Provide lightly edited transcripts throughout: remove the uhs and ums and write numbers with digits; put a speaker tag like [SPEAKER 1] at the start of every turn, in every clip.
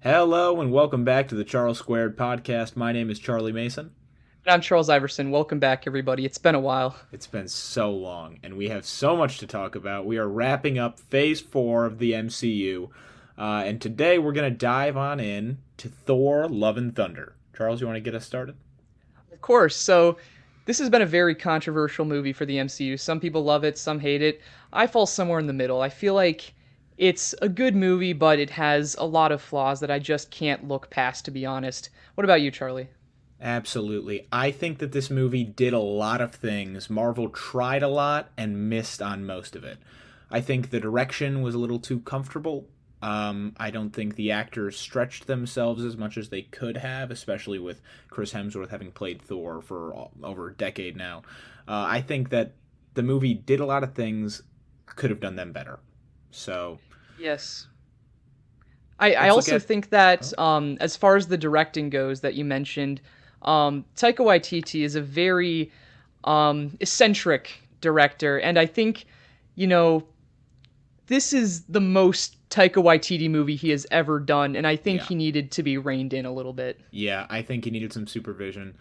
[SPEAKER 1] Hello and welcome back to the Charles Squared podcast. My name is Charlie Mason.
[SPEAKER 2] And I'm Charles Iverson. Welcome back, everybody. It's been a while.
[SPEAKER 1] It's been so long, and we have so much to talk about. We are wrapping up Phase 4 of the MCU, and today we're going to dive on in to Thor Love and Thunder. Charles, you want to get us started?
[SPEAKER 2] Of course. So, this has been a very controversial movie for the MCU. Some people love it, some hate it. I fall somewhere in the middle. I feel like it's a good movie, but it has a lot of flaws that I just can't look past, to be honest. What about you, Charlie?
[SPEAKER 1] Absolutely. I think that this movie did a lot of things. Marvel tried a lot and missed on most of it. I think the direction was a little too comfortable. I don't think the actors stretched themselves as much as they could have, especially with Chris Hemsworth having played Thor for over a decade now. I think that the movie did a lot of things, could have done them better. So
[SPEAKER 2] Yes. I
[SPEAKER 1] let's look
[SPEAKER 2] also
[SPEAKER 1] at.
[SPEAKER 2] think that
[SPEAKER 1] Oh,
[SPEAKER 2] as far as the directing goes that you mentioned, Taika Waititi is a very eccentric director, and I think, you know, this is the most Taika Waititi movie he has ever done, and I think
[SPEAKER 1] yeah.
[SPEAKER 2] he needed to be reined in a little bit.
[SPEAKER 1] Yeah, I think he needed some supervision.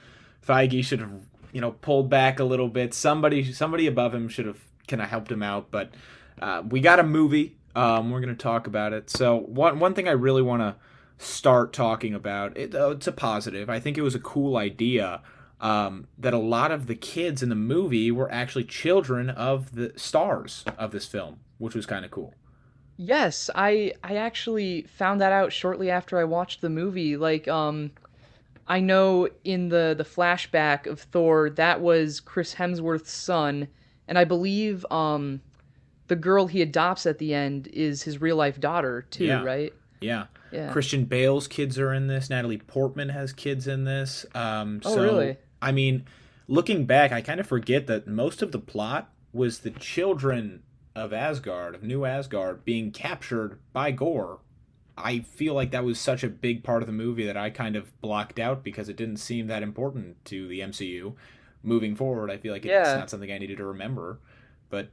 [SPEAKER 1] Feige should have, pulled back a little bit. Somebody above him should have kind of helped him out. But we got a movie. We're gonna talk about it. So one thing I really want to start talking about. It's a positive. I think it was a cool idea. That a lot of the kids in the movie were actually children of the stars of this film, which was kind of cool.
[SPEAKER 2] Yes, I actually found that out shortly after I watched the movie. I know in the flashback of Thor, that was Chris Hemsworth's son, and I believe the girl he adopts at the end is his real life daughter too,
[SPEAKER 1] Yeah.
[SPEAKER 2] right?
[SPEAKER 1] Yeah.
[SPEAKER 2] Yeah.
[SPEAKER 1] Christian Bale's kids are in this. Natalie Portman has kids in this.
[SPEAKER 2] Oh,
[SPEAKER 1] So,
[SPEAKER 2] really?
[SPEAKER 1] I mean, looking back, I kind of forget that most of the plot was the children of Asgard, of New Asgard, being captured by Gore. I feel like that was such a big part of the movie that I kind of blocked out because it didn't seem that important to the MCU. Moving forward, I feel like it's
[SPEAKER 2] Yeah.
[SPEAKER 1] not something I needed to remember. But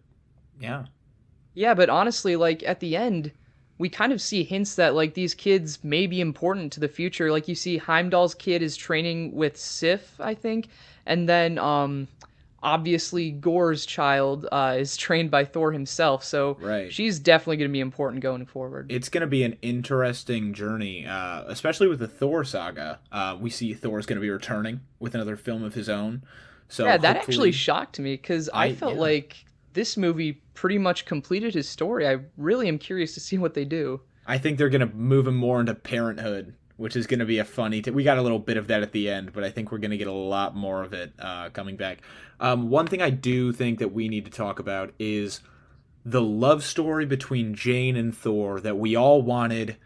[SPEAKER 1] yeah,
[SPEAKER 2] Yeah, but honestly, like at the end, we kind of see hints that like these kids may be important to the future. Like you see Heimdall's kid is training with Sif, I think, and then obviously Gore's child is trained by Thor himself. So
[SPEAKER 1] right.
[SPEAKER 2] she's definitely going to be important going forward.
[SPEAKER 1] It's going to be an interesting journey, especially with the Thor saga. We see Thor's going to be returning with another film of his own. So
[SPEAKER 2] Yeah, that actually
[SPEAKER 1] hopefully,
[SPEAKER 2] shocked me because I felt
[SPEAKER 1] yeah,
[SPEAKER 2] like this movie pretty much completed his story. I really am curious to see what they do.
[SPEAKER 1] I think they're going to move him more into parenthood, which is going to be a funny. We got a little bit of that at the end, but I think we're going to get a lot more of it coming back. One thing I do think that we need to talk about is the love story between Jane and Thor that we all wanted,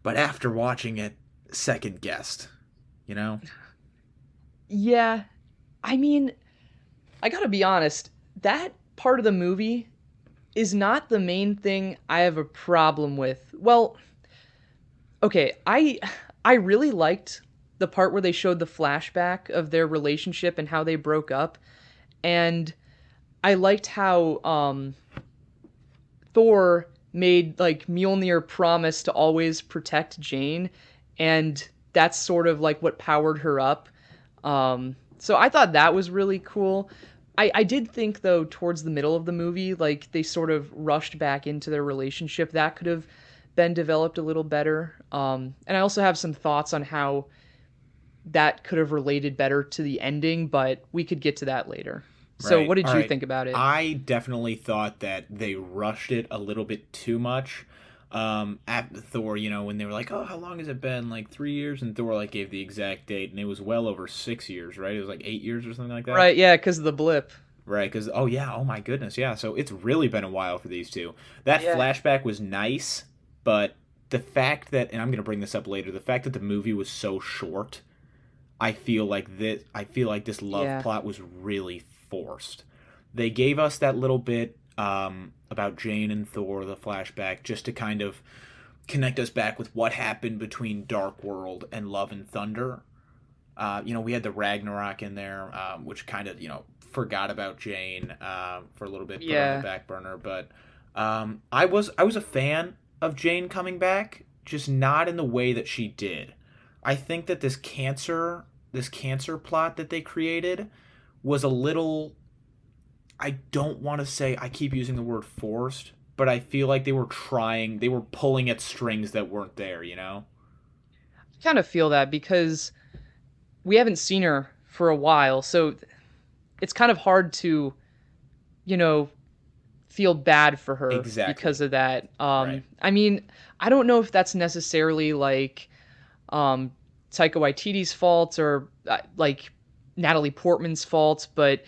[SPEAKER 1] but after watching it, second guessed. You know?
[SPEAKER 2] Yeah, I mean, I gotta be honest, that part of the movie is not the main thing I have a problem with. Well, okay, I really liked the part where they showed the flashback of their relationship and how they broke up, and I liked how Thor made like Mjolnir promise to always protect Jane, and that's sort of like what powered her up. So I thought that was really cool. I did think though towards the middle of the movie, like they sort of rushed back into their relationship. That could have been developed a little better. And I also have some thoughts on how that could have related better to the ending, but we could get to that later. So
[SPEAKER 1] Right.
[SPEAKER 2] what did
[SPEAKER 1] All
[SPEAKER 2] you
[SPEAKER 1] right.
[SPEAKER 2] think about it?
[SPEAKER 1] I definitely thought that they rushed it a little bit too much. At Thor, when they were like, "Oh, how long has it been? Like 3 years?" And Thor like gave the exact date, and it was well over 6 years, right? It was like 8 years or something like that,
[SPEAKER 2] Right, yeah, because of the blip.
[SPEAKER 1] right? Because oh yeah, oh my goodness, yeah. So it's really been a while for these two. That
[SPEAKER 2] Yeah.
[SPEAKER 1] flashback was nice, but the fact that, and I'm gonna bring this up later, the fact that the movie was so short, I feel like this love
[SPEAKER 2] Yeah.
[SPEAKER 1] plot was really forced. They gave us that little bit about Jane and Thor, the flashback, just to kind of connect us back with what happened between Dark World and Love and Thunder. We had the Ragnarok in there, which kind of, forgot about Jane for a little bit, put her on the
[SPEAKER 2] Yeah.
[SPEAKER 1] back burner. But I was a fan of Jane coming back. just not in the way that she did. I think that this cancer plot that they created was a little, I don't want to say, I keep using the word forced, but I feel like they were pulling at strings that weren't there, you know?
[SPEAKER 2] I kind of feel that because we haven't seen her for a while, so it's kind of hard to, you know, feel bad for her because
[SPEAKER 1] Exactly.
[SPEAKER 2] of that.
[SPEAKER 1] Right.
[SPEAKER 2] I mean, I don't know if that's necessarily like um, Taika Waititi's fault or like Natalie Portman's fault, but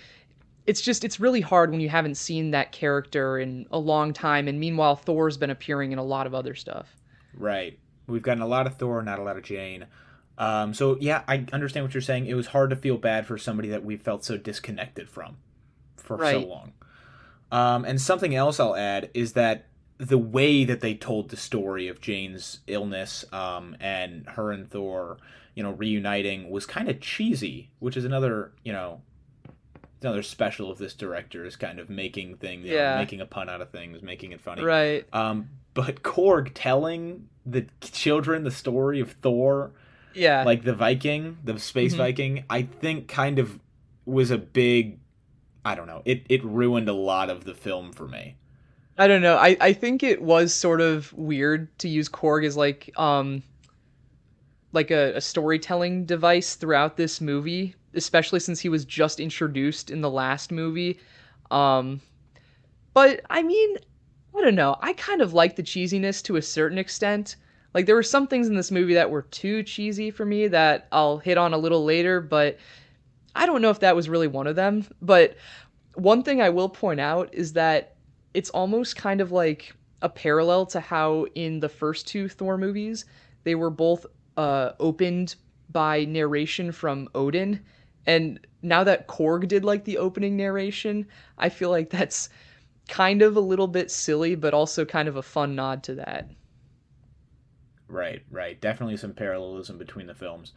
[SPEAKER 2] it's really hard when you haven't seen that character in a long time, and meanwhile Thor's been appearing in a lot of other stuff.
[SPEAKER 1] Right. We've gotten a lot of Thor, not a lot of Jane. So yeah, I understand what you're saying. It was hard to feel bad for somebody that we felt so disconnected from for so
[SPEAKER 2] Right.
[SPEAKER 1] long. And something else I'll add is that the way that they told the story of Jane's illness, and her and Thor, reuniting was kind of cheesy, which is another special of this director is kind of making things,
[SPEAKER 2] Yeah.
[SPEAKER 1] making a pun out of things, making it funny.
[SPEAKER 2] Right.
[SPEAKER 1] But Korg telling the children the story of Thor,
[SPEAKER 2] Yeah.
[SPEAKER 1] like the Viking, the space
[SPEAKER 2] hmm
[SPEAKER 1] Viking, I think kind of was a big, I don't know, it ruined a lot of the film for me.
[SPEAKER 2] I don't know. I think it was sort of weird to use Korg as like a storytelling device throughout this movie, especially since he was just introduced in the last movie. Um, but I mean, I don't know. I kind of like the cheesiness to a certain extent. Like there were some things in this movie that were too cheesy for me that I'll hit on a little later, but I don't know if that was really one of them. But one thing I will point out is that it's almost kind of like a parallel to how in the first two Thor movies they were both opened by narration from Odin, and now that Korg did like the opening narration, I feel like that's kind of a little bit silly, but also kind of a fun nod to that.
[SPEAKER 1] Right, right. Definitely some parallelism between the films.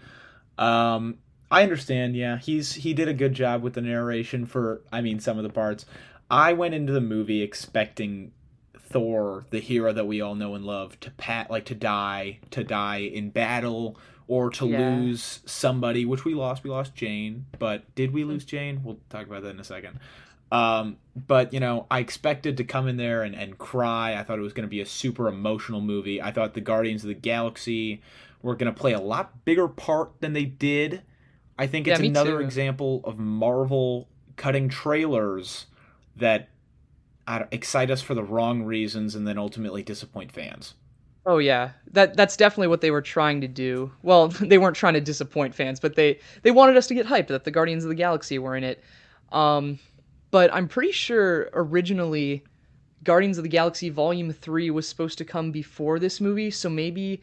[SPEAKER 1] Um, I understand. Yeah, he did a good job with the narration for, I mean, some of the parts. I went into the movie expecting Thor, the hero that we all know and love, to die in battle or to
[SPEAKER 2] Yeah.
[SPEAKER 1] lose somebody, which we lost. We lost Jane, but did we lose Jane? We'll talk about that in a second. But I expected to come in there and cry. I thought it was going to be a super emotional movie. I thought the Guardians of the Galaxy were going to play a lot bigger part than they did. I think
[SPEAKER 2] Yeah,
[SPEAKER 1] it's
[SPEAKER 2] me
[SPEAKER 1] another
[SPEAKER 2] too.
[SPEAKER 1] example of Marvel cutting trailers that excite us for the wrong reasons and then ultimately disappoint fans.
[SPEAKER 2] Oh yeah. That's definitely what they were trying to do. Well, they weren't trying to disappoint fans, but they wanted us to get hyped that the Guardians of the Galaxy were in it. Um but I'm pretty sure originally Guardians of the Galaxy Volume 3 was supposed to come before this movie, so maybe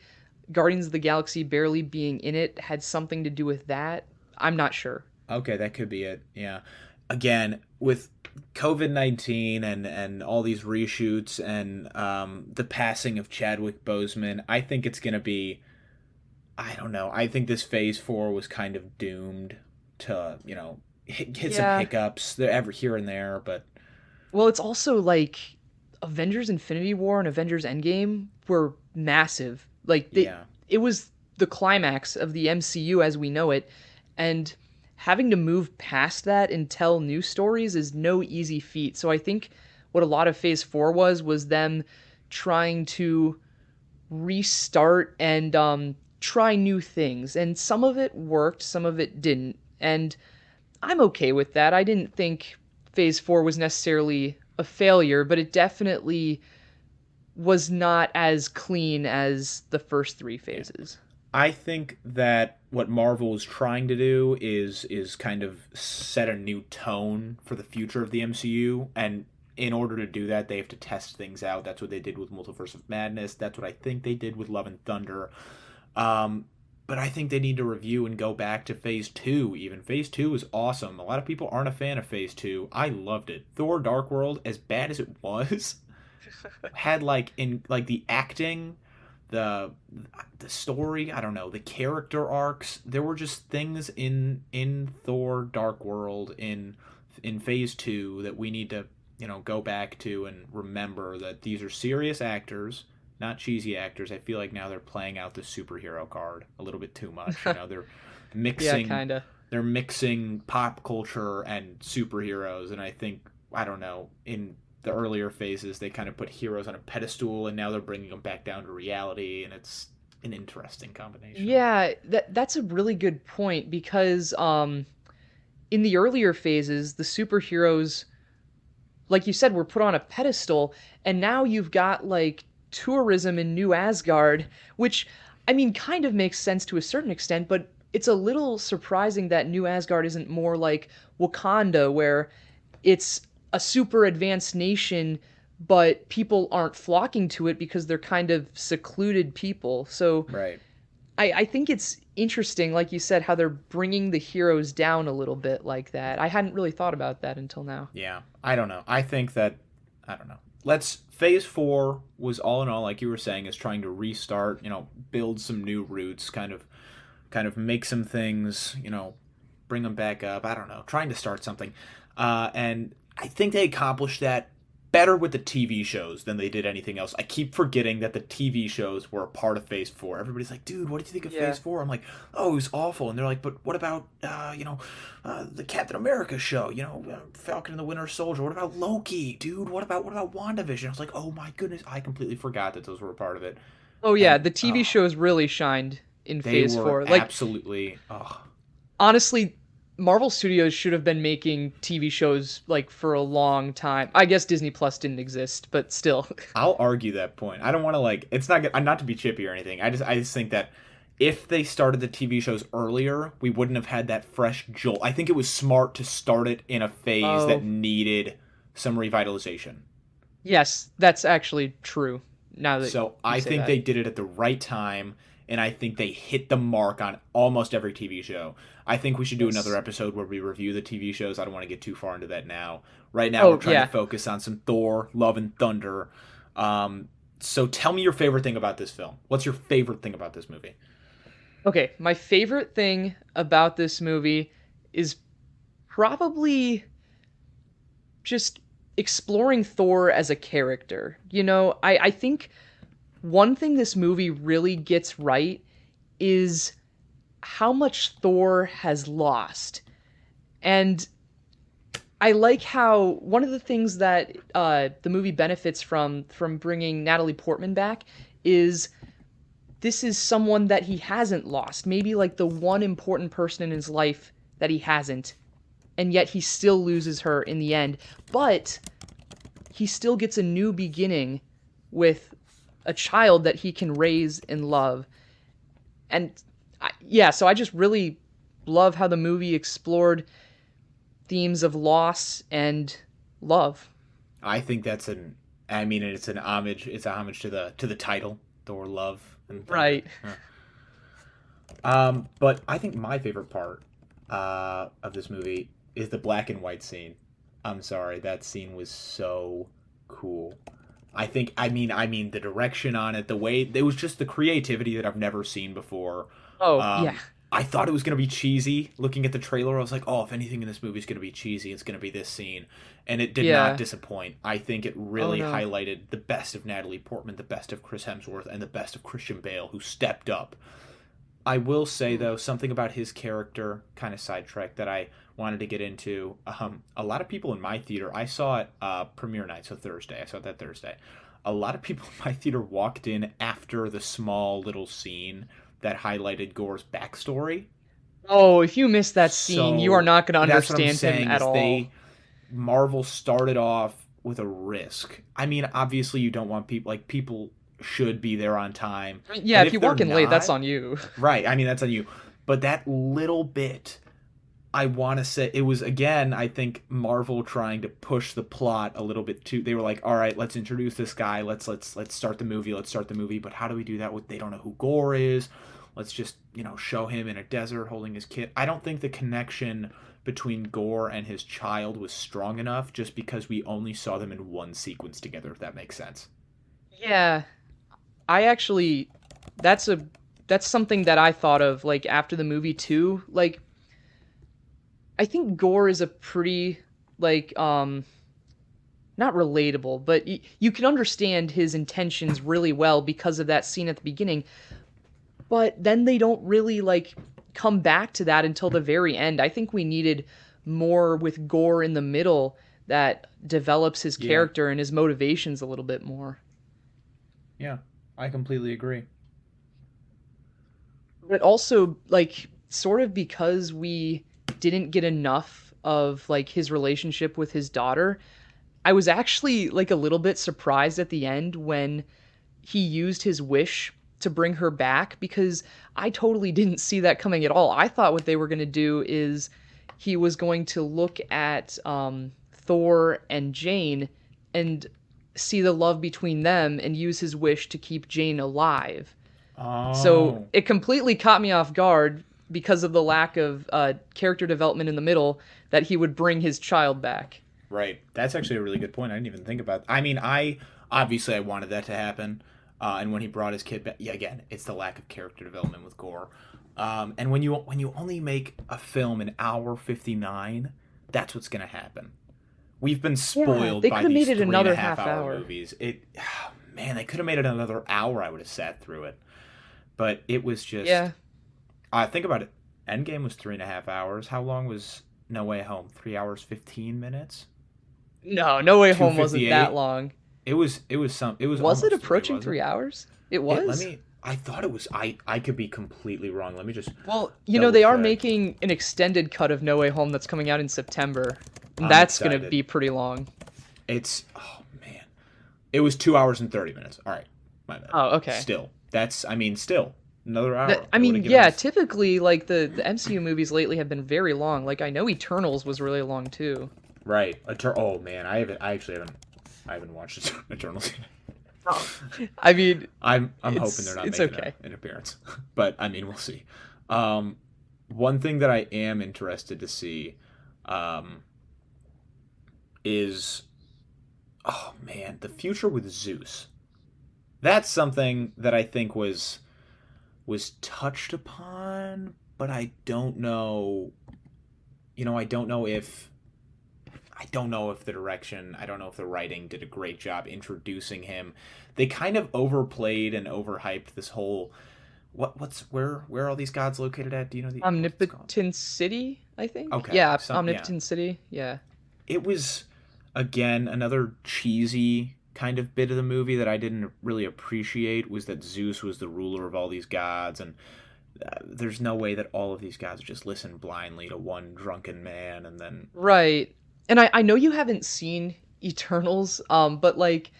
[SPEAKER 2] Guardians of the Galaxy barely being in it had something to do with that. I'm not sure.
[SPEAKER 1] Okay, that could be it. Yeah. Again, with COVID-19 and all these reshoots and the passing of Chadwick Boseman, I think it's going to be, I don't know. I think this phase 4 was kind of doomed to, hit some
[SPEAKER 2] Yeah.
[SPEAKER 1] hiccups there ever here and there, but
[SPEAKER 2] Well, it's also like Avengers Infinity War and Avengers Endgame were massive.
[SPEAKER 1] yeah.
[SPEAKER 2] It was the climax of the MCU as we know it, and having to move past that and tell new stories is no easy feat. So I think what a lot of Phase 4 was them trying to restart and try new things. And some of it worked, some of it didn't. And I'm okay with that. I didn't think Phase 4 was necessarily a failure, but it definitely was not as clean as the first three
[SPEAKER 1] Yeah.
[SPEAKER 2] phases.
[SPEAKER 1] I think that what Marvel is trying to do is kind of set a new tone for the future of the MCU, and in order to do that, they have to test things out. That's what they did with Multiverse of Madness. That's what I think they did with Love and Thunder. Um, but I think they need to review and go back to Phase Two. Even Phase Two is awesome. A lot of people aren't a fan of Phase Two. I loved it. Thor: Dark World, as bad as it was, had like the acting, the the story, I don't know, the character arcs. There were just things in Thor Dark World in phase 2 that we need to, go back to and remember that these are serious actors. not cheesy actors. I feel like now they're playing out the superhero card a little bit too much. You know, they're
[SPEAKER 2] Yeah,
[SPEAKER 1] mixing
[SPEAKER 2] kind of.
[SPEAKER 1] they're mixing pop culture and superheroes, and I think, I don't know, in the earlier phases they kind of put heroes on a pedestal, and now they're bringing them back down to reality, and it's an interesting combination.
[SPEAKER 2] Yeah, that's a really good point because in the earlier phases, the superheroes, like you said, were put on a pedestal, and now you've got like tourism in New Asgard, which I mean kind of makes sense to a certain extent, but it's a little surprising that New Asgard isn't more like Wakanda, where it's a super advanced nation, but people aren't flocking to it because they're kind of secluded people. So
[SPEAKER 1] Right.
[SPEAKER 2] I think it's interesting, like you said, how they're bringing the heroes down a little bit like that. I hadn't really thought about that until now.
[SPEAKER 1] Yeah, I don't know. I think that, I don't know. Let's phase 4 was all in all, like you were saying, is trying to restart, build some new roots, kind of make some things, bring them back up. I don't know, trying to start something. And I think they accomplished that better with the TV shows than they did anything else. I keep forgetting that the TV shows were a part of Phase 4. Everybody's like, dude, what did you think of
[SPEAKER 2] Yeah.
[SPEAKER 1] Phase 4? I'm like, oh, it was awful. And they're like, but what about, the Captain America show, Falcon and the Winter Soldier? What about Loki, dude? What about WandaVision? I was like, oh my goodness, I completely forgot that those were a part of it.
[SPEAKER 2] Oh yeah,
[SPEAKER 1] And
[SPEAKER 2] the TV shows really shined in
[SPEAKER 1] they
[SPEAKER 2] Phase
[SPEAKER 1] were
[SPEAKER 2] 4. Like
[SPEAKER 1] absolutely, oh,
[SPEAKER 2] honestly, Marvel Studios should have been making TV shows like for a long time. I guess Disney Plus didn't exist, but still.
[SPEAKER 1] I'll argue that point. I don't want to it's not good. I'm not to be chippy or anything. I just think that if they started the TV shows earlier, we wouldn't have had that fresh jolt. I think it was smart to start it in a phase that
[SPEAKER 2] Oh,
[SPEAKER 1] needed some revitalization.
[SPEAKER 2] yes, that's actually true. Now that
[SPEAKER 1] So
[SPEAKER 2] you
[SPEAKER 1] I
[SPEAKER 2] say
[SPEAKER 1] think
[SPEAKER 2] that.
[SPEAKER 1] they did it at the right time, and I think they hit the mark on almost every TV show. I think we should do another
[SPEAKER 2] Yes.
[SPEAKER 1] episode where we review the TV shows. I don't want to get too far into that now. Right now, we're
[SPEAKER 2] Oh,
[SPEAKER 1] trying to
[SPEAKER 2] yeah.
[SPEAKER 1] focus on some Thor, Love and Thunder. So tell me your favorite thing about this film. What's your favorite thing about this movie?
[SPEAKER 2] Okay, my favorite thing about this movie is probably just exploring Thor as a character. I think one thing this movie really gets right is how much Thor has lost. And I like how one of the things that the movie benefits from bringing Natalie Portman back is this is someone that he hasn't lost. Maybe like the one important person in his life that he hasn't, and yet he still loses her in the end. But he still gets a new beginning with a child that he can raise and love. And yeah, so I just really love how the movie explored themes of loss and love.
[SPEAKER 1] I think that's I mean, it's an homage. It's a homage to the title, Thor, Love and Thunder.
[SPEAKER 2] Right.
[SPEAKER 1] But I think my favorite part of this movie is the black and white scene. I'm sorry, that scene was so cool. I mean the direction on it, the way it was just the creativity that I've never seen before.
[SPEAKER 2] Oh, yeah.
[SPEAKER 1] Um, I thought it was gonna be cheesy. Looking at the trailer, I was like, "Oh, if anything in this movie is gonna be cheesy, it's gonna be this scene," and it did not
[SPEAKER 2] Yeah.
[SPEAKER 1] disappoint. I think it
[SPEAKER 2] Oh
[SPEAKER 1] really
[SPEAKER 2] no.
[SPEAKER 1] highlighted the best of Natalie Portman, the best of Chris Hemsworth, and the best of Christian Bale, who stepped up. I will say
[SPEAKER 2] Mm.
[SPEAKER 1] though, something about his character, kind of sidetracked, that I wanted to get into. A lot of people in my theater, I saw it premiere night, so Thursday. I saw it that Thursday. A lot of people in my theater walked in after the small little scene that highlighted Gore's backstory.
[SPEAKER 2] Oh, if you miss that scene, you are
[SPEAKER 1] So
[SPEAKER 2] not going to
[SPEAKER 1] that's what I'm
[SPEAKER 2] understand him
[SPEAKER 1] saying
[SPEAKER 2] at
[SPEAKER 1] is
[SPEAKER 2] all.
[SPEAKER 1] Marvel started off with a risk. I mean, obviously you don't want people should be there on time.
[SPEAKER 2] Yeah,
[SPEAKER 1] And
[SPEAKER 2] if
[SPEAKER 1] if
[SPEAKER 2] you
[SPEAKER 1] they're
[SPEAKER 2] walk in late, that's
[SPEAKER 1] not,
[SPEAKER 2] on you.
[SPEAKER 1] right, I mean that's on you. But that little bit, I want to say it was, again, I think Marvel trying to push the plot a little bit too. They were like, "All right, let's introduce this guy. Let's start the movie. Let's start the movie." But how do we do that with they don't know who Gore is? Let's just, show him in a desert holding his kid. I don't think the connection between Gore and his child was strong enough just because we only saw them in one sequence together, if that makes sense.
[SPEAKER 2] Yeah, I actually that's something that I thought of like after the movie too. Like I think Gore is a pretty like not relatable, but you can understand his intentions really well because of that scene at the beginning. But then they don't really like come back to that until the very end. I think we needed more with Gore in the middle that develops his
[SPEAKER 1] Yeah.
[SPEAKER 2] character and his motivations a little bit more.
[SPEAKER 1] Yeah. I completely agree.
[SPEAKER 2] But also like sort of because we didn't get enough of like his relationship with his daughter, I was actually like a little bit surprised at the end when he used his wish to bring her back because I totally didn't see that coming at all. I thought what they were going to do is he was going to look at Thor and Jane and see the love between them and use his wish to keep Jane alive. So
[SPEAKER 1] Oh.
[SPEAKER 2] it completely caught me off guard because of the lack of character development in the middle that he would bring his child back.
[SPEAKER 1] Right. That's actually a really good point. I didn't even think about. I mean, I obviously I wanted that to happen. And when he brought his kid back, yeah, again, it's the lack of character development with Gore. And when you only make a film an hour 59, that's what's gonna happen. We've been
[SPEAKER 2] Yeah,
[SPEAKER 1] spoiled
[SPEAKER 2] they
[SPEAKER 1] by
[SPEAKER 2] could have
[SPEAKER 1] these
[SPEAKER 2] made it
[SPEAKER 1] three and a
[SPEAKER 2] another
[SPEAKER 1] half
[SPEAKER 2] half
[SPEAKER 1] hour
[SPEAKER 2] hour.
[SPEAKER 1] movies. Man, they could have made it another hour. I would have sat through it, but it was just.
[SPEAKER 2] Yeah.
[SPEAKER 1] Think about it. Endgame was 3.5 hours. How long was No Way Home? 3 hours 15 minutes.
[SPEAKER 2] No, No Way
[SPEAKER 1] Two
[SPEAKER 2] Home wasn't
[SPEAKER 1] fifty
[SPEAKER 2] that
[SPEAKER 1] eight.
[SPEAKER 2] long.
[SPEAKER 1] It was
[SPEAKER 2] Was it
[SPEAKER 1] almost three,
[SPEAKER 2] approaching
[SPEAKER 1] wasn't
[SPEAKER 2] 3 hours? It
[SPEAKER 1] it? Let
[SPEAKER 2] was?
[SPEAKER 1] me. I thought it was. I could be completely wrong. Let me just
[SPEAKER 2] Well,
[SPEAKER 1] double
[SPEAKER 2] they are
[SPEAKER 1] check.
[SPEAKER 2] making an extended cut of No Way Home that's coming out in September. And
[SPEAKER 1] I'm
[SPEAKER 2] that's going to
[SPEAKER 1] excited.
[SPEAKER 2] be pretty long.
[SPEAKER 1] It's oh man. It was 2 hours and 30 minutes. All right, my bad.
[SPEAKER 2] Oh, okay.
[SPEAKER 1] Still, that's. I mean, still another hour.
[SPEAKER 2] I
[SPEAKER 1] It would
[SPEAKER 2] mean,
[SPEAKER 1] have given
[SPEAKER 2] yeah,
[SPEAKER 1] us.
[SPEAKER 2] typically like the MCU movies lately have been very long. Like I know Eternals was really long too.
[SPEAKER 1] Right. Oh man, I haven't. I actually haven't. I haven't watched Eternals yet.
[SPEAKER 2] I mean,
[SPEAKER 1] I'm hoping they're not
[SPEAKER 2] it's
[SPEAKER 1] making
[SPEAKER 2] okay.
[SPEAKER 1] an appearance, but I mean we'll see. Um, One thing that I am interested to see, um, is oh man, the future with Zeus. That's something that I think was touched upon, but I don't know. I don't know if the direction, I don't know if the writing did a great job introducing him. They kind of overplayed and overhyped this whole where are all these gods located at? Do you know what it's called?
[SPEAKER 2] Omnipotent City, I think.
[SPEAKER 1] Okay,
[SPEAKER 2] Yeah,
[SPEAKER 1] yeah.
[SPEAKER 2] Omnipotent City. Yeah.
[SPEAKER 1] It was again another cheesy kind of bit of the movie that I didn't really appreciate was that Zeus was the ruler of all these gods and there's no way that all of these gods would just listen blindly to one drunken man and then
[SPEAKER 2] Right. And I know you haven't seen Eternals, but like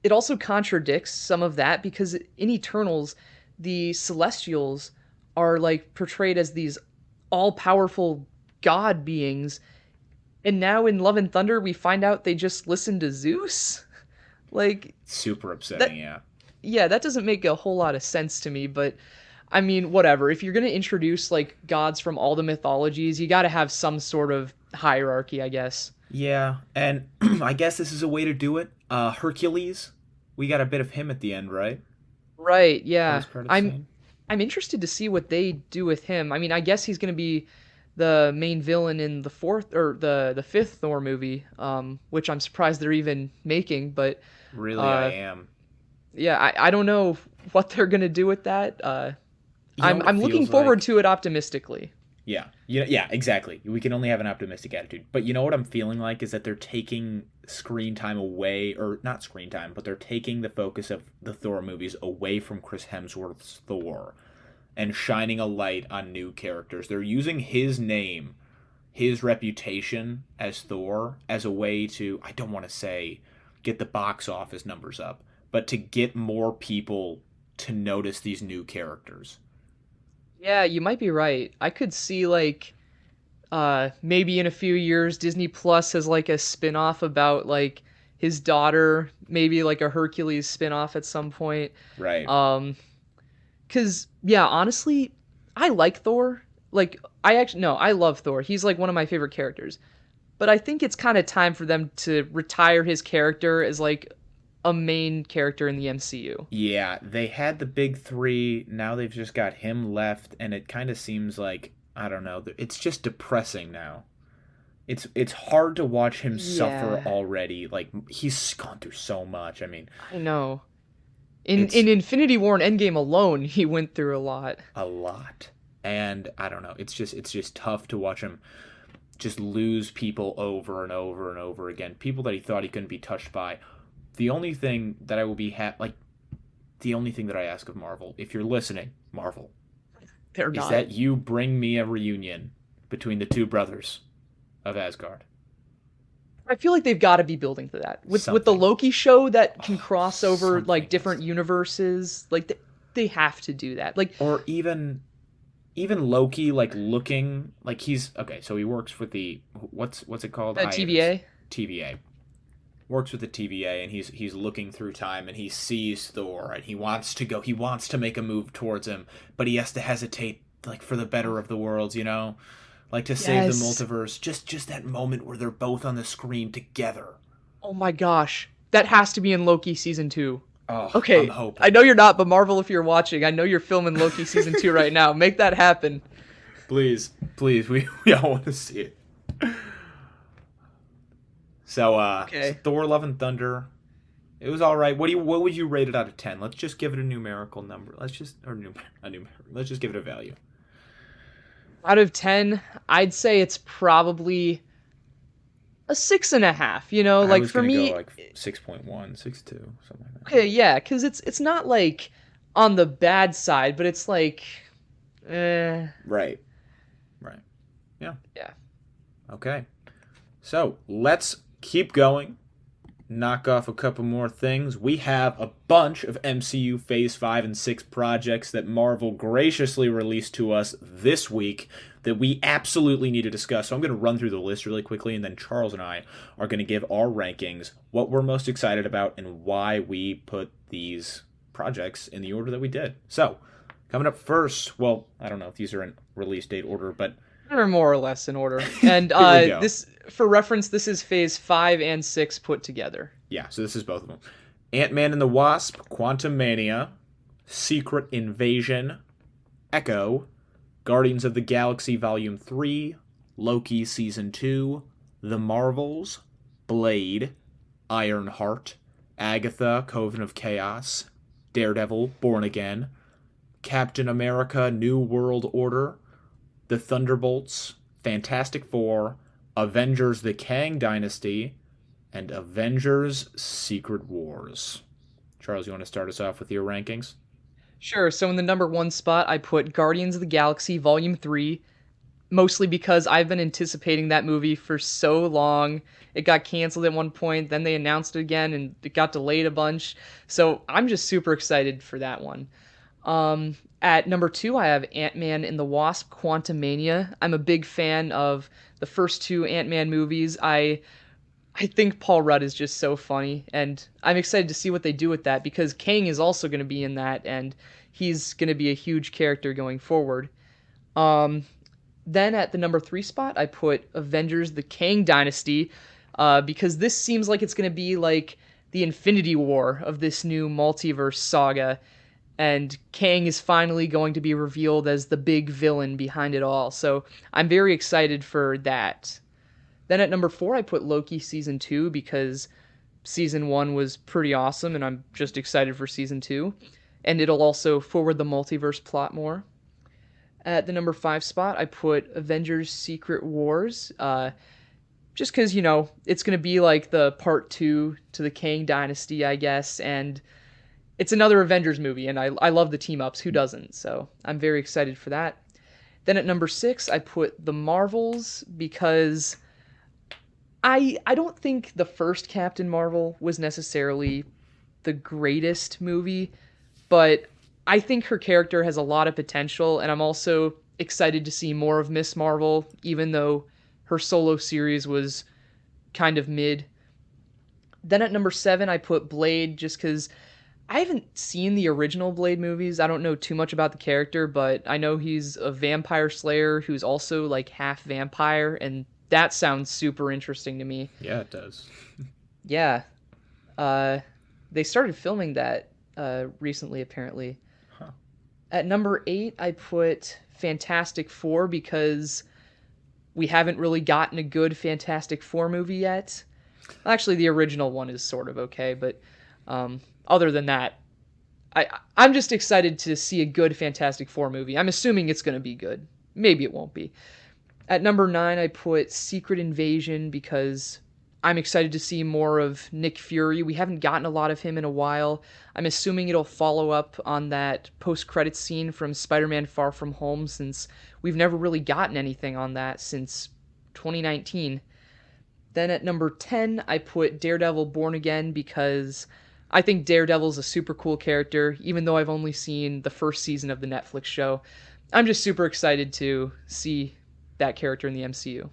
[SPEAKER 2] it also contradicts some of that because in Eternals, the Celestials are like portrayed as these all-powerful god beings, and now in Love and Thunder we find out they just listen to Zeus. Like
[SPEAKER 1] super upsetting,
[SPEAKER 2] that
[SPEAKER 1] yeah.
[SPEAKER 2] yeah, that doesn't make a whole lot of sense to me, but I mean, whatever. If you're going to introduce like gods from all the mythologies, you got to have some sort of hierarchy, I guess.
[SPEAKER 1] Yeah, and I guess this is a way to do it. Hercules, we got a bit of him at the end, right?
[SPEAKER 2] Right, yeah.
[SPEAKER 1] Post credit
[SPEAKER 2] I'm
[SPEAKER 1] scene.
[SPEAKER 2] I'm interested to see what they do with him. I mean, I guess he's going to be the main villain in the fourth or the fifth Thor movie, which I'm surprised they're even making, but
[SPEAKER 1] Really, I
[SPEAKER 2] uh
[SPEAKER 1] am.
[SPEAKER 2] yeah, I don't know what they're going to do with that.
[SPEAKER 1] You know what it
[SPEAKER 2] I'm looking
[SPEAKER 1] feels
[SPEAKER 2] forward
[SPEAKER 1] like?
[SPEAKER 2] to it optimistically.
[SPEAKER 1] Yeah, yeah, exactly. We can only have an optimistic attitude. But you know what I'm feeling like is that they're taking screen time away, or not screen time, but they're taking the focus of the Thor movies away from Chris Hemsworth's Thor and shining a light on new characters. They're using his name, his reputation as Thor, as a way to, I don't want to say get the box office numbers up, but to get more people to notice these new characters.
[SPEAKER 2] Yeah, you might be right. I could see like maybe in a few years Disney Plus has like a spin-off about like his daughter, maybe like a Hercules spin-off at some point.
[SPEAKER 1] Right.
[SPEAKER 2] Um 'Cause yeah, honestly, I like Thor. Like I actually no, I love Thor. He's like one of my favorite characters. But I think it's kind of time for them to retire his character as like a main character in the MCU.
[SPEAKER 1] Yeah, they had the big three. Now they've just got him left, and it kind of seems like I don't know. It's just depressing now. it's hard to watch him suffer
[SPEAKER 2] Yeah,
[SPEAKER 1] already. Like he's gone through so much. I mean,
[SPEAKER 2] I know. In
[SPEAKER 1] it's
[SPEAKER 2] Infinity War and Endgame alone, he went through a lot.
[SPEAKER 1] a lot. And I don't know. It's just tough to watch him just lose people over and over and over again. People that he thought he couldn't be touched by. The only thing that I will be like the only thing that I ask of Marvel, if you're listening, Marvel,
[SPEAKER 2] They're
[SPEAKER 1] is
[SPEAKER 2] not.
[SPEAKER 1] that you bring me a reunion between the two brothers of Asgard.
[SPEAKER 2] I feel like they've got to be building for that. With the
[SPEAKER 1] Something.
[SPEAKER 2] Loki show that can
[SPEAKER 1] Oh,
[SPEAKER 2] cross over like
[SPEAKER 1] something has
[SPEAKER 2] different
[SPEAKER 1] to.
[SPEAKER 2] universes, like they have to do that. Like
[SPEAKER 1] Or even Loki like looking like he's okay, so he works with the what's it called?
[SPEAKER 2] that TVA.
[SPEAKER 1] TVA. Works with the TVA and he's looking through time and he sees Thor and he wants to make a move towards him, but he has to hesitate like for the better of the worlds, you know? Like to save the
[SPEAKER 2] Yes.
[SPEAKER 1] multiverse. Just that moment where they're both on the screen together.
[SPEAKER 2] Oh my gosh. That has to be in Loki season 2.
[SPEAKER 1] Oh, I'm
[SPEAKER 2] Okay, I
[SPEAKER 1] hoping.
[SPEAKER 2] know you're not, but Marvel, if you're watching, I know you're filming Loki season 2 right now. Make that happen.
[SPEAKER 1] Please, please, we all want to see it. So
[SPEAKER 2] Okay.
[SPEAKER 1] Thor Love and Thunder. It was all right. What would you rate it out of 10? Let's just give it a numerical number. Let's just or num a number. Let's just give it a value.
[SPEAKER 2] Out of 10, I'd say it's probably a 6.5.
[SPEAKER 1] I
[SPEAKER 2] Like
[SPEAKER 1] was
[SPEAKER 2] for
[SPEAKER 1] gonna go
[SPEAKER 2] me,
[SPEAKER 1] like 6.1, 6.2, something like that.
[SPEAKER 2] okay, yeah, because it's not like on the bad side, but it's like, eh,
[SPEAKER 1] Right. Right. Yeah.
[SPEAKER 2] yeah.
[SPEAKER 1] Okay. So let's keep going. Knock off a couple more things. We have a bunch of MCU Phase 5 and 6 projects that Marvel graciously released to us this week that we absolutely need to discuss. So I'm going to run through the list really quickly, and then Charles and I are going to give our rankings, what we're most excited about, and why we put these projects in the order that we did. So, coming up first, well, I don't know if these are in release date order, but
[SPEAKER 2] They're more or less in order. And
[SPEAKER 1] here we go.
[SPEAKER 2] this, for reference, this is phase 5 and 6 put together.
[SPEAKER 1] Yeah, so this is both of them. Ant-Man and the Wasp, Quantum Mania, Secret Invasion, Echo, Guardians of the Galaxy Volume 3, Loki Season 2, The Marvels, Blade, Ironheart, Agatha, Coven of Chaos, Daredevil, Born Again, Captain America, New World Order, The Thunderbolts, Fantastic Four, Avengers the Kang Dynasty, and Avengers Secret Wars. Charles, you want to start us off with your rankings?
[SPEAKER 2] Sure, so in the number 1 spot, I put Guardians of the Galaxy Volume 3, mostly because I've been anticipating that movie for so long. It got canceled at one point, then they announced it again, and it got delayed a bunch. So I'm just super excited for that one. At number 2, I have Ant-Man and the Wasp: Quantumania. I'm a big fan of the first two Ant-Man movies. I think Paul Rudd is just so funny, and I'm excited to see what they do with that because Kang is also going to be in that, and he's going to be a huge character going forward. Um, then at the number 3 spot, I put Avengers: The Kang Dynasty, because this seems like it's going to be like the Infinity War of this new multiverse saga, and Kang is finally going to be revealed as the big villain behind it all. So I'm very excited for that. Then at number 4, I put Loki Season 2 because Season 1 was pretty awesome, and I'm just excited for Season 2. And it'll also forward the multiverse plot more. At the number 5 spot, I put Avengers Secret Wars, just because, it's going to be like the part 2 to the Kang Dynasty, I guess, and it's another Avengers movie, and I love the team ups. Who doesn't? So I'm very excited for that. Then at number 6, I put The Marvels because I don't think the first Captain Marvel was necessarily the greatest movie, but I think her character has a lot of potential, and I'm also excited to see more of Miss Marvel, even though her solo series was kind of mid. Then at number 7, I put Blade just because I haven't seen the original Blade movies. I don't know too much about the character, but I know he's a vampire slayer who's also like half vampire, and that sounds super interesting to me.
[SPEAKER 1] Yeah, it does.
[SPEAKER 2] Yeah. Uh, they started filming that recently, apparently.
[SPEAKER 1] Huh.
[SPEAKER 2] At number 8, I put Fantastic Four because We haven't really gotten a good Fantastic Four movie yet. Actually, the original one is sort of okay, but other than that, I'm just excited to see a good Fantastic Four movie. I'm assuming it's going to be good. Maybe it won't be. At number 9, I put Secret Invasion because I'm excited to see more of Nick Fury. We haven't gotten a lot of him in a while. I'm assuming it'll follow up on that post-credits scene from Spider-Man Far From Home, since we've never really gotten anything on that since 2019. Then at number 10, I put Daredevil Born Again because I think Daredevil's a super cool character, even though I've only seen the first season of the Netflix show. I'm just super excited to see that character in the MCU.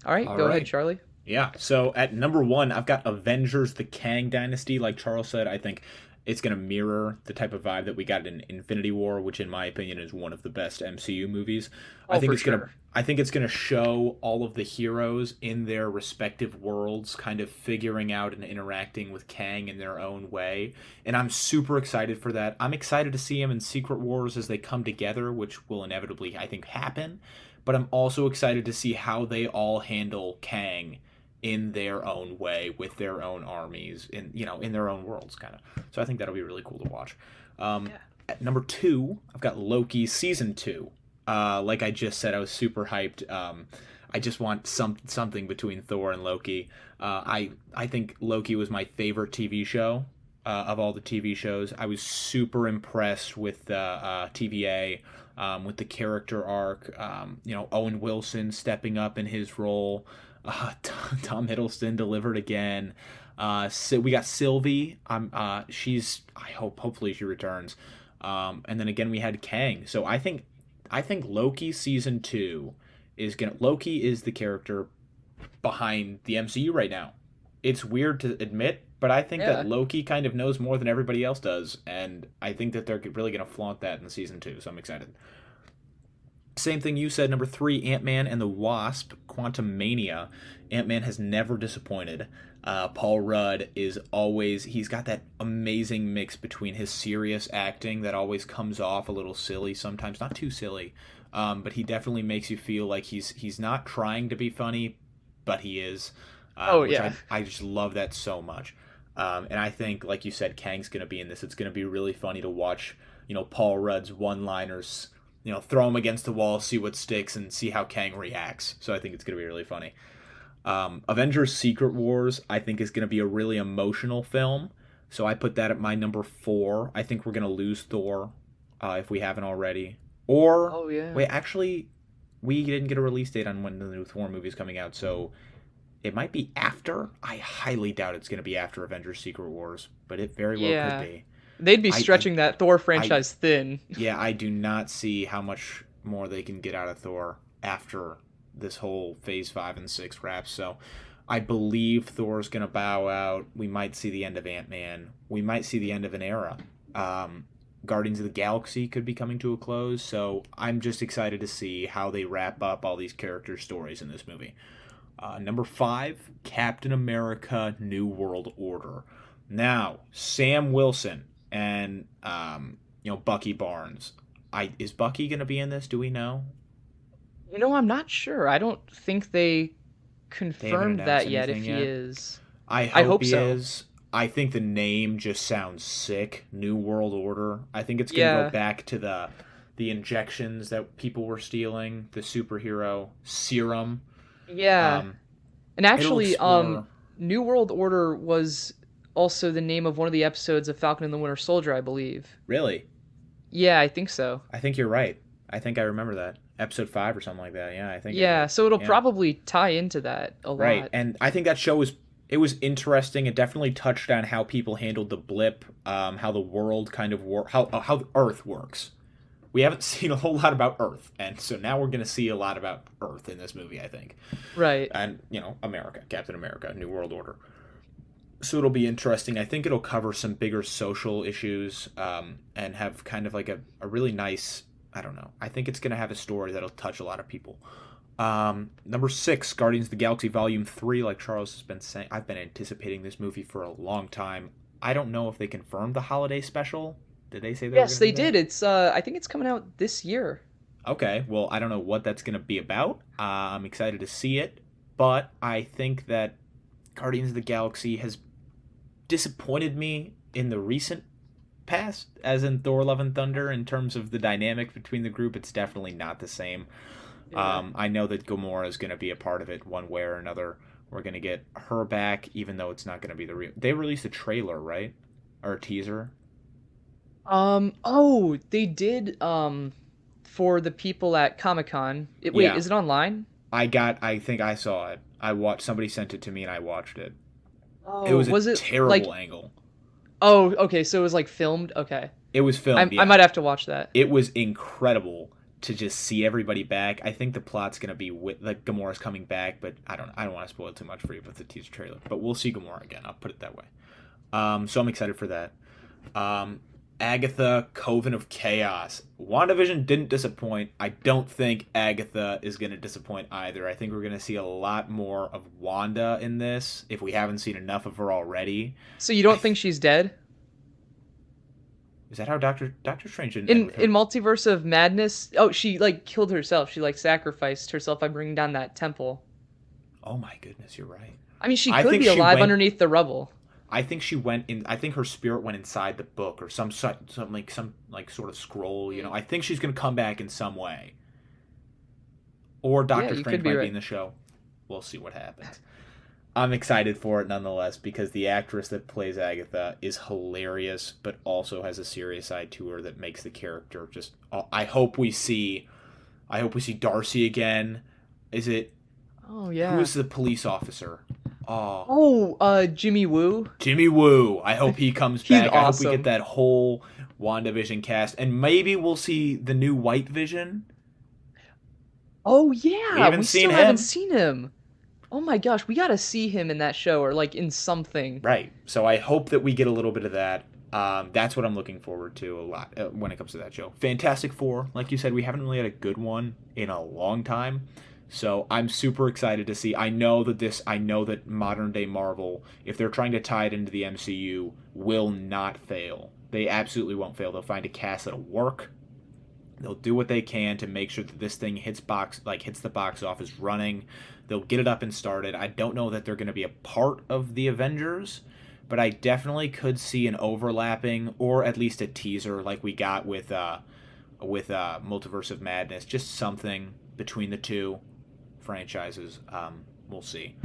[SPEAKER 2] All right,
[SPEAKER 1] All
[SPEAKER 2] go ahead,
[SPEAKER 1] right.
[SPEAKER 2] Charlie.
[SPEAKER 1] Yeah. So at number 1, I've got Avengers: The Kang Dynasty. Like Charles said, I think it's going to mirror the type of vibe that we got in Infinity War, which in my opinion is one of the best MCU movies. I
[SPEAKER 2] Oh,
[SPEAKER 1] think
[SPEAKER 2] for
[SPEAKER 1] it's going to
[SPEAKER 2] sure.
[SPEAKER 1] I think it's going to show all of the heroes in their respective worlds kind of figuring out and interacting with Kang in their own way. And I'm super excited for that. I'm excited to see him in Secret Wars as they come together, which will inevitably, I think, happen. But I'm also excited to see how they all handle Kang in their own way with their own armies in their own worlds kind of. So I think that'll be really cool to watch.
[SPEAKER 2] Yeah.
[SPEAKER 1] At number 2, I've got Loki Season 2. Like I just said, I was super hyped. I just want something between Thor and Loki. I think Loki was my favorite TV show of all the TV shows. I was super impressed with the TVA, with the character arc. Owen Wilson stepping up in his role. Tom Hiddleston delivered again. So we got Sylvie. Hopefully she returns. And then again we had Kang. So I think Loki season 2 Loki is the character behind the MCU right now. It's weird to admit, but I think
[SPEAKER 2] Yeah.
[SPEAKER 1] that Loki kind of knows more than everybody else does, and I think that they're really going to flaunt that in season 2. So I'm excited. Same thing you said, number 3, Ant-Man and the Wasp, Quantum Mania. Ant-Man has never disappointed. Paul Rudd he's got that amazing mix between his serious acting that always comes off a little silly sometimes, not too silly, but he definitely makes you feel like he's not trying to be funny, but he is,
[SPEAKER 2] Oh,
[SPEAKER 1] which
[SPEAKER 2] yeah.
[SPEAKER 1] I just love that so much. And I think, like you said, Kang's going to be in this. It's going to be really funny to watch, Paul Rudd's one-liners, throw him against the wall, see what sticks, and see how Kang reacts. So I think it's going to be really funny. Avengers Secret Wars, I think, is going to be a really emotional film. So I put that at my number 4. I think we're going to lose Thor if we haven't already. Or,
[SPEAKER 2] Oh, yeah.
[SPEAKER 1] wait, actually, we didn't get a release date on when the new Thor movie is coming out. So it might be after. I highly doubt it's going to be after Avengers Secret Wars, but it very well could
[SPEAKER 2] Yeah.
[SPEAKER 1] be.
[SPEAKER 2] They'd be
[SPEAKER 1] I,
[SPEAKER 2] stretching that Thor
[SPEAKER 1] I,
[SPEAKER 2] franchise thin.
[SPEAKER 1] yeah, I do not see how much more they can get out of Thor after this whole Phase 5 and 6 wraps. So I believe Thor's going to bow out. We might see the end of Ant-Man. We might see the end of an era. Guardians of the Galaxy could be coming to a close. So I'm just excited to see how they wrap up all these characters' stories in this movie. Number 5, Captain America New World Order. Now, Sam Wilson and Bucky Barnes. Is Bucky going to be in this? Do we know?
[SPEAKER 2] I'm not sure. I don't think they
[SPEAKER 1] They haven't
[SPEAKER 2] confirmed
[SPEAKER 1] announced
[SPEAKER 2] that yet if
[SPEAKER 1] anything
[SPEAKER 2] he
[SPEAKER 1] yet.
[SPEAKER 2] is.
[SPEAKER 1] I
[SPEAKER 2] I
[SPEAKER 1] hope
[SPEAKER 2] hope
[SPEAKER 1] he
[SPEAKER 2] so.
[SPEAKER 1] is. I think the name just sounds sick. New World Order. I think it's going to go
[SPEAKER 2] Yeah.
[SPEAKER 1] back to the injections that people were stealing, the superhero serum.
[SPEAKER 2] Yeah.
[SPEAKER 1] Um,
[SPEAKER 2] And
[SPEAKER 1] it'll
[SPEAKER 2] actually,
[SPEAKER 1] explore.
[SPEAKER 2] New World Order was also the name of one of the episodes of Falcon and the Winter Soldier, I believe.
[SPEAKER 1] Really,
[SPEAKER 2] Yeah, I think so.
[SPEAKER 1] I think you're right. I think I remember that episode 5 or something like that. Yeah, I think I
[SPEAKER 2] Yeah,
[SPEAKER 1] do.
[SPEAKER 2] so it'll
[SPEAKER 1] Yeah.
[SPEAKER 2] probably tie into that a
[SPEAKER 1] Right,
[SPEAKER 2] lot.
[SPEAKER 1] and I think that show was interesting. It definitely touched on how people handled the blip, how the world kind of how Earth works. We haven't seen a whole lot about Earth, and so now we're going to see a lot about Earth in this movie, I think.
[SPEAKER 2] Right.
[SPEAKER 1] And America, Captain America, New World Order. So it'll be interesting. I think it'll cover some bigger social issues, and have kind of like a really nice. I don't know. I think it's going to have a story that'll touch a lot of people. Number 6, Guardians of the Galaxy Volume 3, like Charles has been saying. I've been anticipating this movie for a long time. I don't know if they confirmed the holiday special. Did they say they were
[SPEAKER 2] Yes,
[SPEAKER 1] going to
[SPEAKER 2] they
[SPEAKER 1] do that?
[SPEAKER 2] did. It's I think it's coming out this year.
[SPEAKER 1] Okay, well, I don't know what that's going to be about. I'm excited to see it, but I think that Guardians of the Galaxy has disappointed me in the recent past, as in Thor Love and Thunder, in terms of the dynamic between the group. It's definitely not the same.
[SPEAKER 2] Yeah.
[SPEAKER 1] I know that Gamora is going to be a part of it one way or another. We're going to get her back, even though it's not going to be the real. They released a trailer, right? Or a teaser?
[SPEAKER 2] Oh, they did for the people at Comic-Con. Wait,
[SPEAKER 1] Yeah,
[SPEAKER 2] is it online?
[SPEAKER 1] I think I saw it. I watched. Somebody sent it to me, and I watched it. It
[SPEAKER 2] Oh,
[SPEAKER 1] was a
[SPEAKER 2] was it
[SPEAKER 1] terrible
[SPEAKER 2] like
[SPEAKER 1] angle.
[SPEAKER 2] oh, okay, so it was like filmed. Okay.
[SPEAKER 1] It was filmed,
[SPEAKER 2] I
[SPEAKER 1] yeah.
[SPEAKER 2] might have to watch that.
[SPEAKER 1] It was incredible to just see everybody back. I think the plot's gonna be with like Gamora's coming back, but I don't want to spoil it too much for you with the teaser trailer. But we'll see Gamora again. I'll put it that way. So I'm excited for that. Um, Agatha, Coven of Chaos. WandaVision didn't disappoint. I don't think Agatha is going to disappoint either. I think we're going to see a lot more of Wanda in this, if we haven't seen enough of her already.
[SPEAKER 2] So you don't think she's dead?
[SPEAKER 1] Is that how Doctor Strange didn't end
[SPEAKER 2] In
[SPEAKER 1] with her?
[SPEAKER 2] Multiverse of Madness, oh, she like killed herself. She like sacrificed herself by bringing down that temple.
[SPEAKER 1] Oh my goodness, you're right.
[SPEAKER 2] I mean, she
[SPEAKER 1] I
[SPEAKER 2] could
[SPEAKER 1] think
[SPEAKER 2] be
[SPEAKER 1] she
[SPEAKER 2] alive
[SPEAKER 1] went.
[SPEAKER 2] underneath the rubble.
[SPEAKER 1] I think she went in. I think her spirit went inside the book or some like sort of scroll. You know,
[SPEAKER 2] Mm.
[SPEAKER 1] I think she's gonna come back in some way. Or
[SPEAKER 2] Yeah,
[SPEAKER 1] Doctor
[SPEAKER 2] you
[SPEAKER 1] Strange
[SPEAKER 2] could be
[SPEAKER 1] might be
[SPEAKER 2] right.
[SPEAKER 1] in the show. We'll see what happens. I'm excited for it nonetheless because the actress that plays Agatha is hilarious, but also has a serious side to her that makes the character just. I hope we see. I hope we see Darcy again. Is it
[SPEAKER 2] Oh
[SPEAKER 1] who
[SPEAKER 2] yeah.
[SPEAKER 1] is the police officer? Oh,
[SPEAKER 2] Oh, Jimmy Woo.
[SPEAKER 1] Jimmy Woo. I hope he comes
[SPEAKER 2] He's
[SPEAKER 1] back. I hope we get
[SPEAKER 2] awesome.
[SPEAKER 1] that whole WandaVision cast, and maybe we'll see the new White Vision.
[SPEAKER 2] Oh
[SPEAKER 1] We
[SPEAKER 2] yeah,
[SPEAKER 1] haven't
[SPEAKER 2] we
[SPEAKER 1] seen
[SPEAKER 2] still haven't
[SPEAKER 1] him.
[SPEAKER 2] seen him. Oh my gosh, we gotta see him in that show or like in something.
[SPEAKER 1] Right. So I hope that we get a little bit of that. That's what I'm looking forward to a lot when it comes to that show. Fantastic Four, like you said, we haven't really had a good one in a long time. So I'm super excited to see. I know that modern day Marvel, if they're trying to tie it into the MCU, will not fail. They absolutely won't fail. They'll find a cast that'll work. They'll do what they can to make sure that this thing hits the box office running. They'll get it up and started. I don't know that they're going to be a part of the Avengers, but I definitely could see an overlapping or at least a teaser like we got with Multiverse of Madness. Just something between the two franchises. We'll see.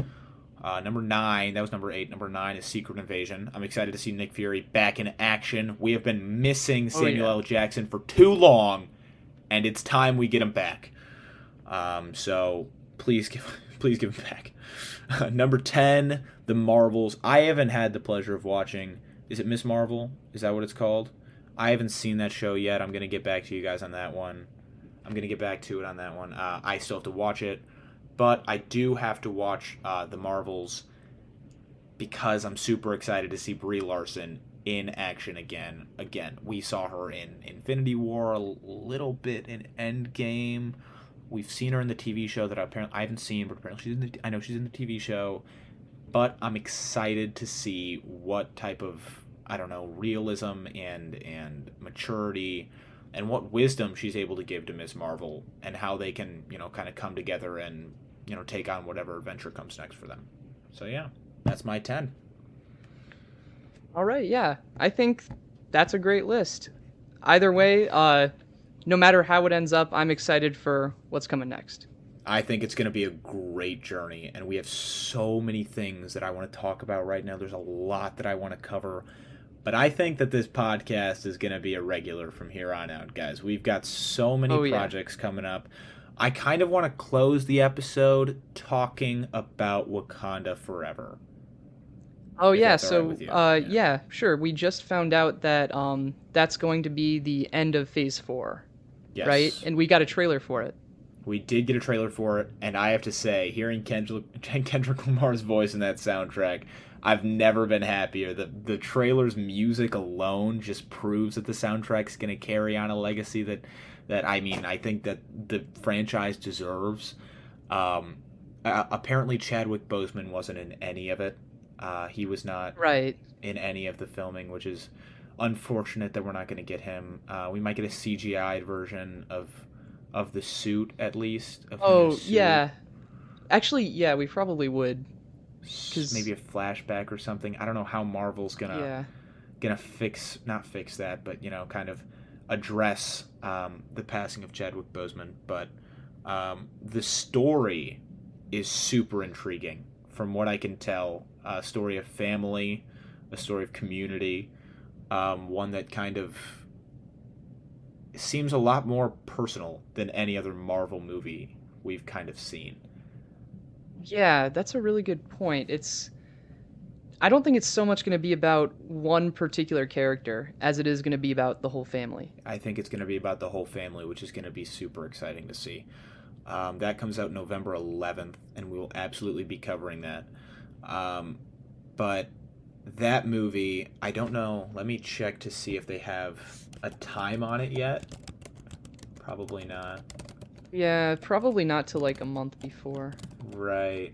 [SPEAKER 1] Number 9, that was number 8. Number 9 is Secret Invasion. I'm excited to see Nick Fury back in action. We have been missing
[SPEAKER 2] Oh
[SPEAKER 1] Samuel
[SPEAKER 2] yeah.
[SPEAKER 1] L. Jackson for too long, and it's time we get him back. So please give please give him back. Number 10, The Marvels. I haven't had the pleasure of watching. Is it Miss Marvel? Is that what it's called? I haven't seen that show yet. I'm gonna get back to you guys on that one. I'm gonna get back to it on that one. I still have to watch it, but I do have to watch The Marvels because I'm super excited to see Brie Larson in action again. Again, we saw her in Infinity War, a little bit in Endgame. We've seen her in the TV show that apparently I haven't seen, but apparently I know she's in the TV show. But I'm excited to see what type of, I don't know, realism and maturity and what wisdom she's able to give to Miss Marvel and how they can, kind of come together and, take on whatever adventure comes next for them. So yeah, that's my 10.
[SPEAKER 2] All right, yeah. I think that's a great list. Either way, no matter how it ends up, I'm excited for what's coming next.
[SPEAKER 1] I think it's going to be a great journey, and we have so many things that I want to talk about right now. There's a lot that I want to cover, but I think that this podcast is going to be a regular from here on out, guys. We've got so many
[SPEAKER 2] Oh yeah.
[SPEAKER 1] projects coming up. I kind of want to close the episode talking about Wakanda Forever,
[SPEAKER 2] Oh
[SPEAKER 1] if
[SPEAKER 2] yeah,
[SPEAKER 1] that's all right
[SPEAKER 2] so
[SPEAKER 1] with you. Yeah.
[SPEAKER 2] yeah, sure. We just found out that that's going to be the end of phase 4, right?
[SPEAKER 1] Yes.
[SPEAKER 2] And we got a trailer for it.
[SPEAKER 1] We did get a trailer for it, and I have to say, hearing Kendrick Lamar's voice in that soundtrack, I've never been happier. The trailer's music alone just proves that the soundtrack's going to carry on a legacy that I mean, I think that the franchise deserves. Apparently, Chadwick Boseman wasn't in any of it. He was not
[SPEAKER 2] Right.
[SPEAKER 1] in any of the filming, which is unfortunate that we're not going to get him. We might get a CGI version of the suit, at least. Of him in a
[SPEAKER 2] Oh,
[SPEAKER 1] suit.
[SPEAKER 2] yeah. Actually, yeah, we probably would.
[SPEAKER 1] Maybe
[SPEAKER 2] Because,
[SPEAKER 1] a flashback or something. I don't know how Marvel's
[SPEAKER 2] yeah.
[SPEAKER 1] gonna not fix that, but kind of address the passing of Chadwick Boseman. But the story is super intriguing, from what I can tell. A story of family, a story of community, one that kind of seems a lot more personal than any other Marvel movie we've kind of seen.
[SPEAKER 2] Yeah, that's a really good point. I don't think it's so much going to be about one particular character as it is going to be about the whole family.
[SPEAKER 1] I think it's going to be about the whole family, which is going to be super exciting to see. That comes out November 11th, and we will absolutely be covering that. But that movie, I don't know. Let me check to see if they have a time on it yet. Probably not.
[SPEAKER 2] Yeah, probably not till like a month before.
[SPEAKER 1] Right.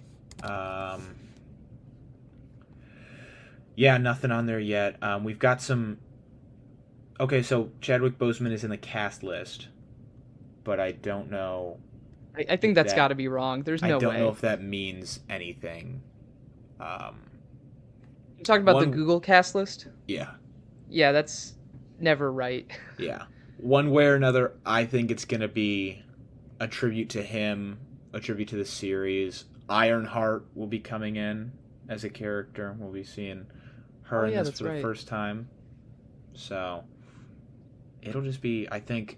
[SPEAKER 1] Yeah, nothing on there yet. We've got some. Okay, so Chadwick Boseman is in the cast list, but I don't know
[SPEAKER 2] I think
[SPEAKER 1] if
[SPEAKER 2] that's got
[SPEAKER 1] that.
[SPEAKER 2] to be wrong. There's
[SPEAKER 1] I
[SPEAKER 2] no
[SPEAKER 1] don't know
[SPEAKER 2] way.
[SPEAKER 1] if that means anything. Um,
[SPEAKER 2] You talking about the
[SPEAKER 1] one.
[SPEAKER 2] Google cast list?
[SPEAKER 1] Yeah,
[SPEAKER 2] Yeah, that's never right.
[SPEAKER 1] yeah. One way or another, I think it's gonna be a tribute to him, a tribute to the series. Ironheart will be coming in as a character. We'll be seeing
[SPEAKER 2] Oh
[SPEAKER 1] her in
[SPEAKER 2] yeah,
[SPEAKER 1] this
[SPEAKER 2] that's
[SPEAKER 1] for the
[SPEAKER 2] right.
[SPEAKER 1] first time. So it'll just be, I think,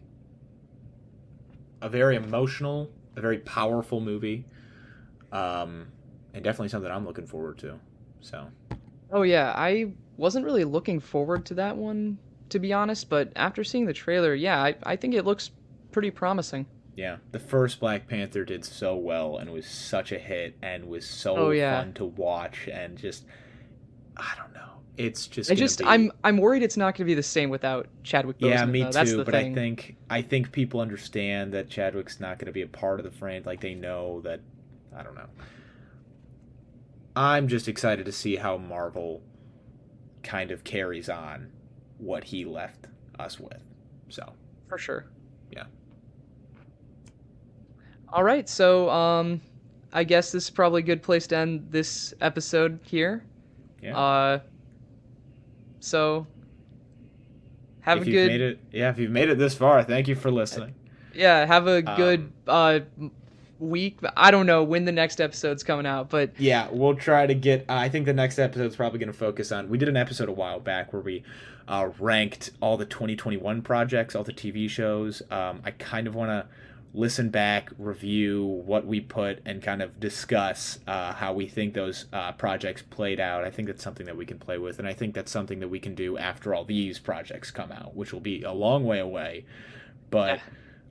[SPEAKER 1] a very emotional, a very powerful movie, and definitely something I'm looking forward to. So
[SPEAKER 2] Oh yeah, I wasn't really looking forward to that one, to be honest, but after seeing the trailer, yeah, I think it looks pretty promising.
[SPEAKER 1] yeah, the first Black Panther did so well and was such a hit and was
[SPEAKER 2] Oh
[SPEAKER 1] so
[SPEAKER 2] yeah.
[SPEAKER 1] fun to watch, and just I don't know. It's just
[SPEAKER 2] I
[SPEAKER 1] gonna
[SPEAKER 2] just
[SPEAKER 1] be.
[SPEAKER 2] I'm worried it's not going to be the same without Chadwick
[SPEAKER 1] Yeah,
[SPEAKER 2] Boseman
[SPEAKER 1] me
[SPEAKER 2] though. That's
[SPEAKER 1] too.
[SPEAKER 2] the
[SPEAKER 1] But I
[SPEAKER 2] thing.
[SPEAKER 1] think I think people understand that Chadwick's not going to be a part of the frame. Like they know that. I don't know. I'm just excited to see how Marvel kind of carries on what he left us with. So
[SPEAKER 2] For sure.
[SPEAKER 1] yeah,
[SPEAKER 2] All right, so I guess this is probably a good place to end this episode here.
[SPEAKER 1] yeah.
[SPEAKER 2] Uh so have a
[SPEAKER 1] If you've made
[SPEAKER 2] good
[SPEAKER 1] it, yeah, if you've made it this far, thank you for listening.
[SPEAKER 2] yeah, have a
[SPEAKER 1] Um,
[SPEAKER 2] good week. I don't know when the next episode's coming out, but
[SPEAKER 1] yeah, we'll try to get. I think the next episode is probably going to focus on. We did an episode a while back where we ranked all the 2021 projects, all the TV shows. I kind of want to listen back, review what we put, and kind of discuss how we think those projects played out. I think that's something that we can play with, and I think that's something that we can do after all these projects come out, which will be a long way away.
[SPEAKER 2] yeah.
[SPEAKER 1] But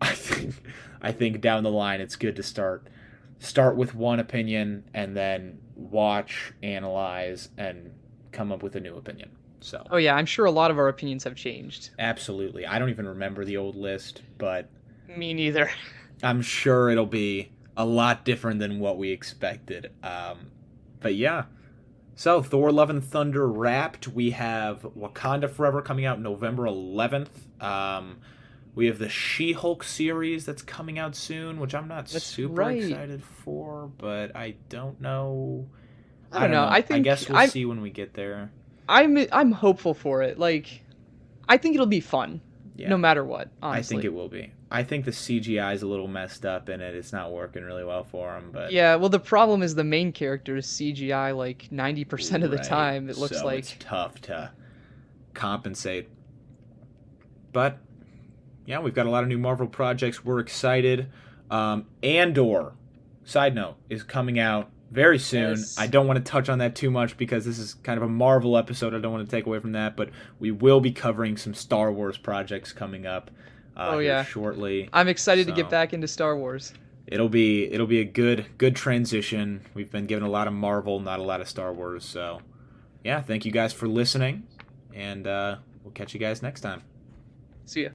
[SPEAKER 1] I think I think down the line it's good to start with one opinion and then watch, analyze, and come up with a new opinion. So
[SPEAKER 2] Oh yeah, I'm sure a lot of our opinions have changed.
[SPEAKER 1] absolutely, I don't even remember the old list, but
[SPEAKER 2] Me neither.
[SPEAKER 1] I'm sure it'll be a lot different than what we expected. But yeah. So Thor: Love and Thunder wrapped. We have Wakanda Forever coming out November 11th. We have the She-Hulk series that's coming out soon, which I'm not
[SPEAKER 2] That's
[SPEAKER 1] super
[SPEAKER 2] right.
[SPEAKER 1] excited for, but I don't know.
[SPEAKER 2] I
[SPEAKER 1] I
[SPEAKER 2] don't
[SPEAKER 1] don't
[SPEAKER 2] know.
[SPEAKER 1] know. I guess we'll see when we get there.
[SPEAKER 2] I'm hopeful for it. Like I think it'll be fun no
[SPEAKER 1] Yeah,
[SPEAKER 2] matter what,
[SPEAKER 1] I think
[SPEAKER 2] honestly.
[SPEAKER 1] it will be. I think the CGI is a little messed up in it. It's not working really well for him, but
[SPEAKER 2] Yeah, well the problem is the main character is CGI like 90% of the
[SPEAKER 1] right.
[SPEAKER 2] time. It looks
[SPEAKER 1] So it's
[SPEAKER 2] like
[SPEAKER 1] tough to compensate. But yeah, we've got a lot of new Marvel projects. We're excited. Andor, side note, is coming out very soon. I
[SPEAKER 2] yes.
[SPEAKER 1] don't want to touch on that too much because this is kind of a Marvel episode. I don't want to take away from that, but we will be covering some Star Wars projects coming up
[SPEAKER 2] Oh
[SPEAKER 1] here
[SPEAKER 2] yeah.
[SPEAKER 1] shortly.
[SPEAKER 2] I'm excited to get
[SPEAKER 1] So
[SPEAKER 2] back into Star Wars.
[SPEAKER 1] it'll be a good transition. We've been given a lot of Marvel, not a lot of Star Wars. So yeah, thank you guys for listening, and we'll catch you guys next time.
[SPEAKER 2] See ya.